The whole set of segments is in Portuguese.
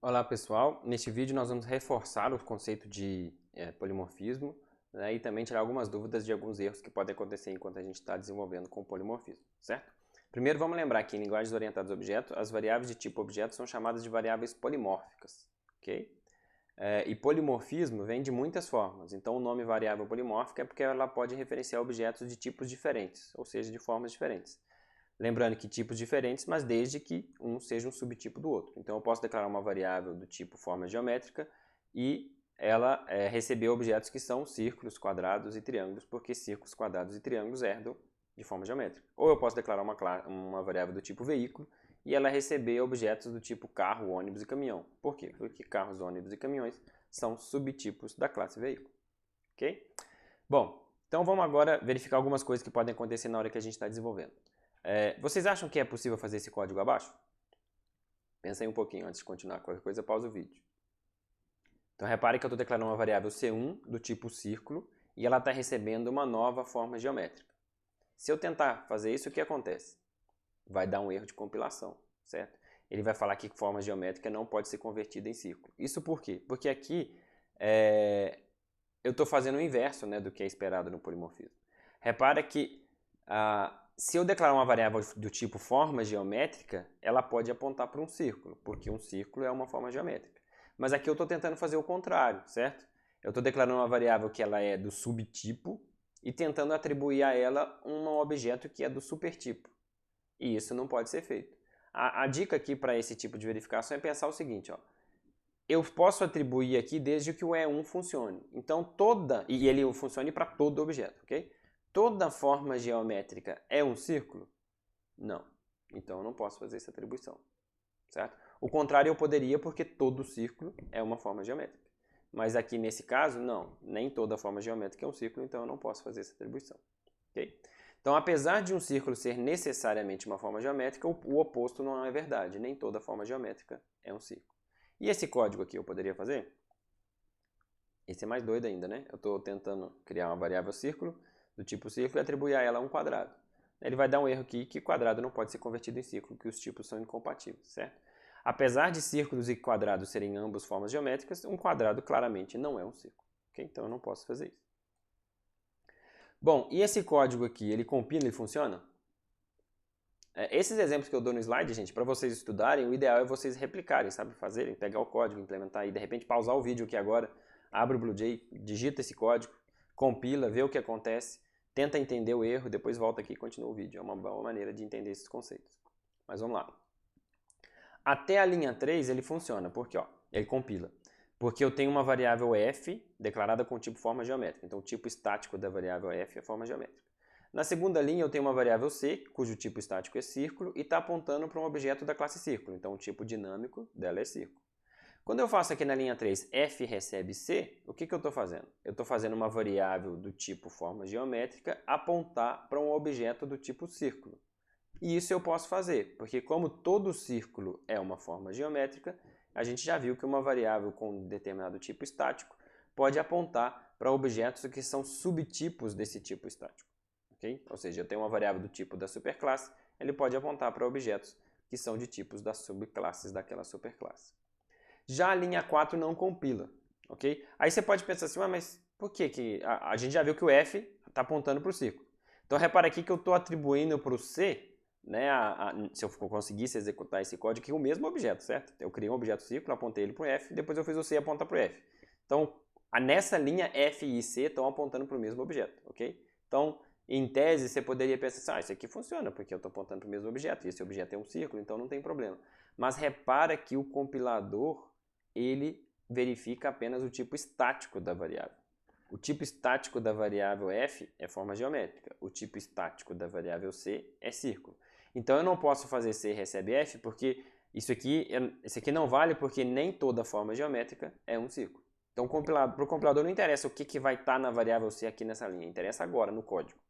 Olá pessoal, neste vídeo nós vamos reforçar o conceito de polimorfismo, né, e também tirar algumas dúvidas de alguns erros que podem acontecer enquanto a gente está desenvolvendo com o polimorfismo, certo? Primeiro vamos lembrar que em linguagens orientadas a objeto, as variáveis de tipo objeto são chamadas de variáveis polimórficas, ok? E polimorfismo vem de muitas formas, então o nome variável polimórfica é porque ela pode referenciar objetos de tipos diferentes, ou seja, de formas diferentes. Lembrando que tipos diferentes, mas desde que um seja um subtipo do outro. Então eu posso declarar uma variável do tipo forma geométrica e ela receber objetos que são círculos, quadrados e triângulos, porque círculos, quadrados e triângulos herdam de forma geométrica. Ou eu posso declarar uma variável do tipo veículo e ela receber objetos do tipo carro, ônibus e caminhão. Por quê? Porque carros, ônibus e caminhões são subtipos da classe veículo. Ok? Bom, então vamos agora verificar algumas coisas que podem acontecer na hora que a gente está desenvolvendo. Vocês acham que é possível fazer esse código abaixo? Pensa aí um pouquinho antes de continuar. Qualquer coisa, pausa o vídeo. Então repare que eu estou declarando uma variável C1 do tipo círculo e ela está recebendo uma nova forma geométrica. Se eu tentar fazer isso, o que acontece? Vai dar um erro de compilação, certo? Ele vai falar que forma geométrica não pode ser convertida em círculo. Isso por quê? Porque aqui eu estou fazendo o inverso, né, do que é esperado no polimorfismo. Repara que se eu declarar uma variável do tipo forma geométrica, ela pode apontar para um círculo, porque um círculo é uma forma geométrica. Mas aqui eu estou tentando fazer o contrário, certo? Eu estou declarando uma variável que ela é do subtipo e tentando atribuir a ela um objeto que é do supertipo. E isso não pode ser feito. A dica aqui para esse tipo de verificação é pensar o seguinte, ó. Eu posso atribuir aqui desde que o E1 funcione. Então e ele funcione para todo objeto, ok? Toda forma geométrica é um círculo? Não. Então eu não posso fazer essa atribuição, certo? O contrário eu poderia porque todo círculo é uma forma geométrica. Mas aqui nesse caso, não. Nem toda forma geométrica é um círculo, então eu não posso fazer essa atribuição, ok? Então, apesar de um círculo ser necessariamente uma forma geométrica, o oposto não é verdade. Nem toda forma geométrica é um círculo. E esse código aqui eu poderia fazer? Esse é mais doido ainda, né? Eu estou tentando criar uma variável círculo, do tipo círculo, e atribuir a ela um quadrado. Ele vai dar um erro aqui que quadrado não pode ser convertido em círculo, que os tipos são incompatíveis, certo? Apesar de círculos e quadrados serem ambos formas geométricas, um quadrado claramente não é um círculo. Okay? Então eu não posso fazer isso. Bom, e esse código aqui, ele compila e funciona? Esses exemplos que eu dou no slide, gente, para vocês estudarem, o ideal é vocês replicarem, sabe? Fazerem, pegar o código, implementar e de repente pausar o vídeo aqui agora, abre o BlueJ, digita esse código, compila, vê o que acontece, tenta entender o erro, depois volta aqui e continua o vídeo. É uma boa maneira de entender esses conceitos. Mas vamos lá. Até a linha 3 ele funciona, porque ó, ele compila. Porque eu tenho uma variável f declarada com o tipo forma geométrica. Então o tipo estático da variável f é forma geométrica. Na segunda linha eu tenho uma variável c, cujo tipo estático é círculo, e está apontando para um objeto da classe círculo. Então o tipo dinâmico dela é círculo. Quando eu faço aqui na linha 3 f recebe c, o que eu estou fazendo? Eu estou fazendo uma variável do tipo forma geométrica apontar para um objeto do tipo círculo. E isso eu posso fazer, porque como todo círculo é uma forma geométrica, a gente já viu que uma variável com determinado tipo estático pode apontar para objetos que são subtipos desse tipo estático. Okay? Ou seja, eu tenho uma variável do tipo da superclasse, ele pode apontar para objetos que são de tipos das subclasses daquela superclasse. Já a linha 4 não compila. Okay? Aí você pode pensar assim, mas por que a gente já viu que o F está apontando para o círculo. Então repara aqui que eu estou atribuindo para o C, né, se eu conseguisse executar esse código, que é o mesmo objeto, certo? Eu criei um objeto círculo, apontei ele para o F, depois eu fiz o C apontar para o F. Então, nessa linha F e C estão apontando para o mesmo objeto, ok? Então, em tese, você poderia pensar assim, isso aqui funciona, porque eu estou apontando para o mesmo objeto, e esse objeto é um círculo, então não tem problema. Mas repara que o compilador, ele verifica apenas o tipo estático da variável. O tipo estático da variável f é forma geométrica. O tipo estático da variável c é círculo. Então eu não posso fazer c recebe f porque isso aqui não vale porque nem toda forma geométrica é um círculo. Então para o compilador não interessa o que vai estar na variável c aqui nessa linha, interessa agora no código.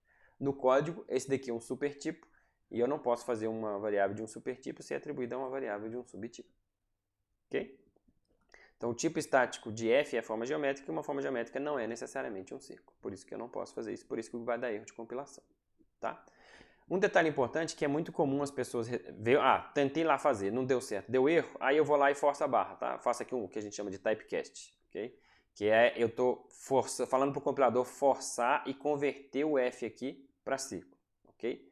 No código, esse daqui é um supertipo e eu não posso fazer uma variável de um supertipo ser atribuída a uma variável de um subtipo. Ok? Então, o tipo estático de f é forma geométrica e uma forma geométrica não é necessariamente um círculo. Por isso que eu não posso fazer isso, por isso que vai dar erro de compilação. Tá? Um detalhe importante que é muito comum as pessoas ver, tentei lá fazer, não deu certo, deu erro, aí eu vou lá e forço a barra, tá? Faço aqui um que a gente chama de typecast, ok? Que é eu tô falando para o compilador forçar e converter o F aqui para círculo, ok?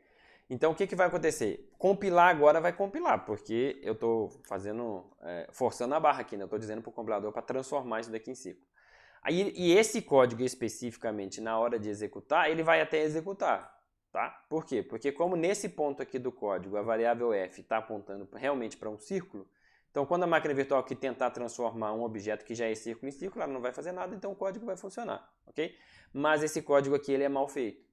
Então o que vai acontecer? Compilar agora vai compilar, porque eu estou forçando a barra aqui, né? Eu estou dizendo para o compilador para transformar isso daqui em círculo. E esse código especificamente, na hora de executar, ele vai até executar. Tá? Por quê? Porque como nesse ponto aqui do código a variável f está apontando realmente para um círculo, então quando a máquina virtual aqui tentar transformar um objeto que já é círculo em círculo, ela não vai fazer nada, então o código vai funcionar, ok? Mas esse código aqui ele é mal feito.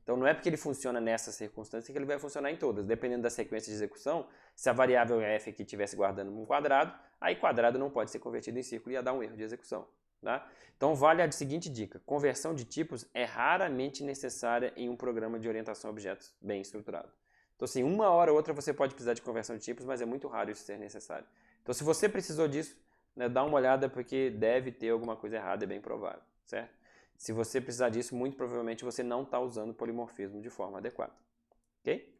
Então não é porque ele funciona nessa circunstância que ele vai funcionar em todas. Dependendo da sequência de execução, se a variável f aqui estivesse guardando um quadrado, aí quadrado não pode ser convertido em círculo e ia dar um erro de execução. Tá? Então vale a seguinte dica: conversão de tipos é raramente necessária em um programa de orientação a objetos bem estruturado. Então assim, uma hora ou outra você pode precisar de conversão de tipos, mas é muito raro isso ser necessário. Então se você precisou disso, né, dá uma olhada porque deve ter alguma coisa errada, é bem provável, certo? Se você precisar disso, muito provavelmente você não está usando polimorfismo de forma adequada, ok?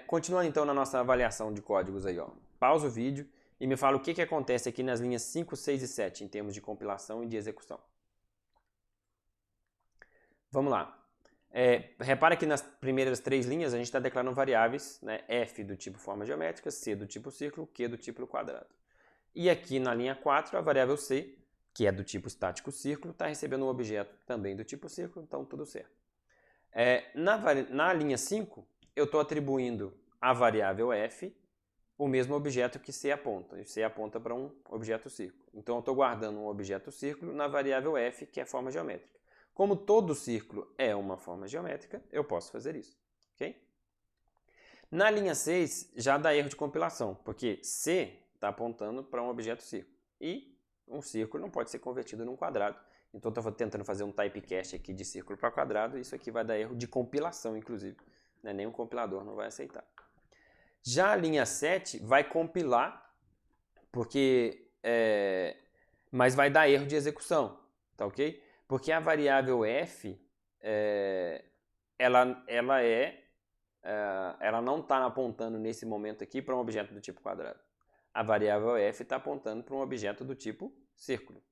Continuando então na nossa avaliação de códigos aí, ó. Pausa o vídeo e me fala o que acontece aqui nas linhas 5, 6 e 7 em termos de compilação e de execução. Vamos lá. Repara que nas primeiras 3 linhas a gente está declarando variáveis, né, f do tipo forma geométrica, c do tipo círculo, q do tipo quadrado. E aqui na linha 4 a variável c, que é do tipo estático círculo, está recebendo um objeto também do tipo círculo, então tudo certo. Na linha 5 eu estou atribuindo à variável f o mesmo objeto que C aponta. E C aponta para um objeto círculo. Então eu estou guardando um objeto círculo na variável f, que é forma geométrica. Como todo círculo é uma forma geométrica, eu posso fazer isso. Okay? Na linha 6 já dá erro de compilação, porque C está apontando para um objeto círculo. E um círculo não pode ser convertido num quadrado. Então eu estou tentando fazer um typecast aqui de círculo para quadrado, e isso aqui vai dar erro de compilação, inclusive. Né? Nenhum compilador não vai aceitar. Já a linha 7 vai compilar, mas vai dar erro de execução, tá ok? Porque a variável f, ela não está apontando nesse momento aqui para um objeto do tipo quadrado. A variável f está apontando para um objeto do tipo círculo,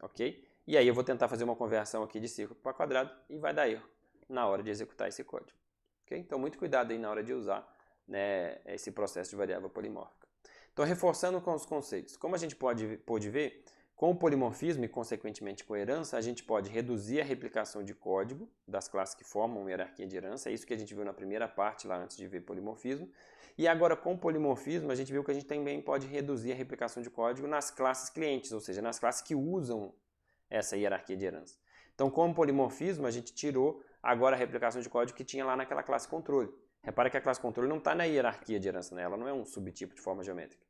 ok? E aí eu vou tentar fazer uma conversão aqui de círculo para quadrado e vai dar erro na hora de executar esse código, ok? Então muito cuidado aí na hora de usar, né, esse processo de variável polimórfica. Então, reforçando com os conceitos, como a gente pode ver, com o polimorfismo e, consequentemente, com a herança, a gente pode reduzir a replicação de código das classes que formam uma hierarquia de herança. É isso que a gente viu na primeira parte, lá antes de ver polimorfismo. E agora, com o polimorfismo, a gente viu que a gente também pode reduzir a replicação de código nas classes clientes, ou seja, nas classes que usam essa hierarquia de herança. Então, com o polimorfismo, a gente tirou agora a replicação de código que tinha lá naquela classe controle. Repara que a classe controle não está na hierarquia de herança, né? Ela não é um subtipo de forma geométrica.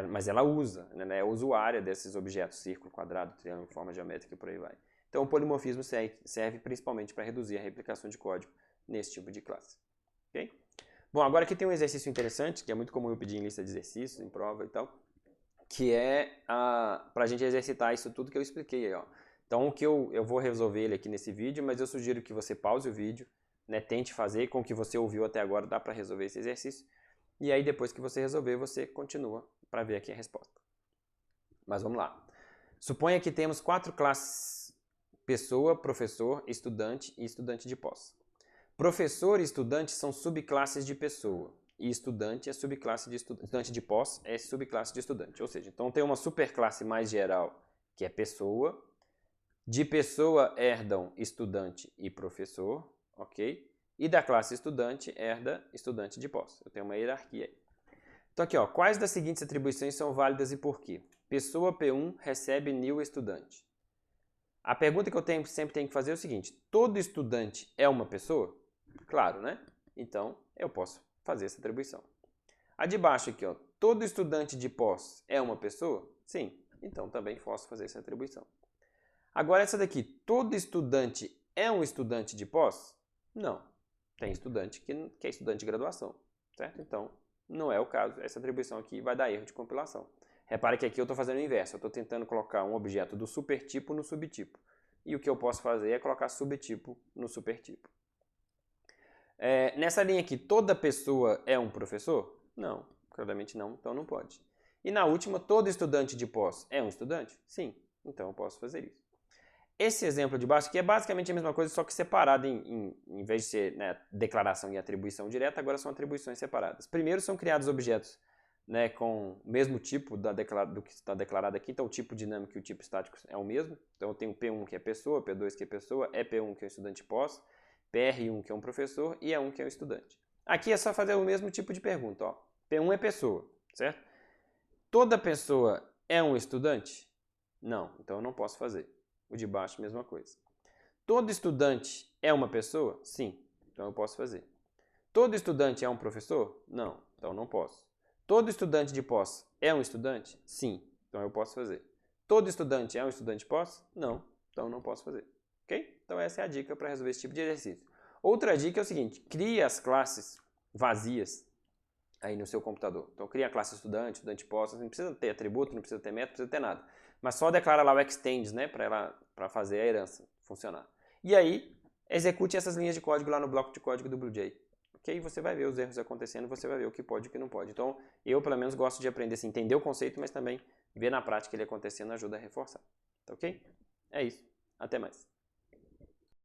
Mas ela usa, né? É usuária desses objetos, círculo, quadrado, triângulo, forma geométrica e por aí vai. Então o polimorfismo serve principalmente para reduzir a replicação de código nesse tipo de classe. Okay? Bom, agora aqui tem um exercício interessante, que é muito comum eu pedir em lista de exercícios, em prova e tal, que é para a gente exercitar isso tudo que eu expliquei aí, ó. Então o que eu vou resolver ele aqui nesse vídeo, mas eu sugiro que você pause o vídeo, né, tente fazer, com o que você ouviu até agora dá para resolver esse exercício. E aí depois que você resolver, você continua para ver aqui a resposta. Mas vamos lá. Suponha que temos 4 classes: pessoa, professor, estudante e estudante de pós. Professor e estudante são subclasses de pessoa. E estudante é subclasse de estudante de pós, é subclasse de estudante. Ou seja, então tem uma superclasse mais geral, que é pessoa. De pessoa herdam estudante e professor, ok? E da classe estudante herda estudante de pós. Eu tenho uma hierarquia aí. Então aqui, ó, quais das seguintes atribuições são válidas e por quê? Pessoa P1 recebe new estudante. A pergunta que eu sempre tenho que fazer é o seguinte: todo estudante é uma pessoa? Claro, né? Então eu posso fazer essa atribuição. A de baixo aqui, ó, todo estudante de pós é uma pessoa? Sim, então também posso fazer essa atribuição. Agora essa daqui, todo estudante é um estudante de pós? Não. Tem estudante que é estudante de graduação, certo? Então, não é o caso. Essa atribuição aqui vai dar erro de compilação. Repare que aqui eu estou fazendo o inverso. Eu estou tentando colocar um objeto do supertipo no subtipo. E o que eu posso fazer é colocar subtipo no supertipo. Nessa linha aqui, toda pessoa é um professor? Não, claramente não, então não pode. E na última, todo estudante de pós é um estudante? Sim, então eu posso fazer isso. Esse exemplo de baixo aqui é basicamente a mesma coisa, só que separado em vez de ser, né, declaração e atribuição direta, agora são atribuições separadas. Primeiro são criados objetos, né, com o mesmo tipo do que está declarado aqui, então o tipo dinâmico e o tipo estático é o mesmo. Então eu tenho P1 que é pessoa, P2 que é pessoa, EP1 que é um estudante pós, PR1 que é um professor e E1 que é um estudante. Aqui é só fazer o mesmo tipo de pergunta, ó. P1 é pessoa, certo? Toda pessoa é um estudante? Não, então eu não posso fazer. O de baixo, mesma coisa. Todo estudante é uma pessoa? Sim, então eu posso fazer. Todo estudante é um professor? Não, então não posso. Todo estudante de pós é um estudante? Sim, então eu posso fazer. Todo estudante é um estudante de pós? Não, então não posso fazer. Ok? Então essa é a dica para resolver esse tipo de exercício. Outra dica é o seguinte, crie as classes vazias aí no seu computador. Então cria a classe estudante, estudante pós, não precisa ter atributo, não precisa ter método, não precisa ter nada. Mas só declara lá o extends, né, para fazer a herança funcionar. E aí, execute essas linhas de código lá no bloco de código do BlueJ. Ok? Você vai ver os erros acontecendo, você vai ver o que pode e o que não pode. Então, eu pelo menos gosto de aprender assim, entender o conceito, mas também ver na prática ele acontecendo ajuda a reforçar. Tá ok? É isso. Até mais.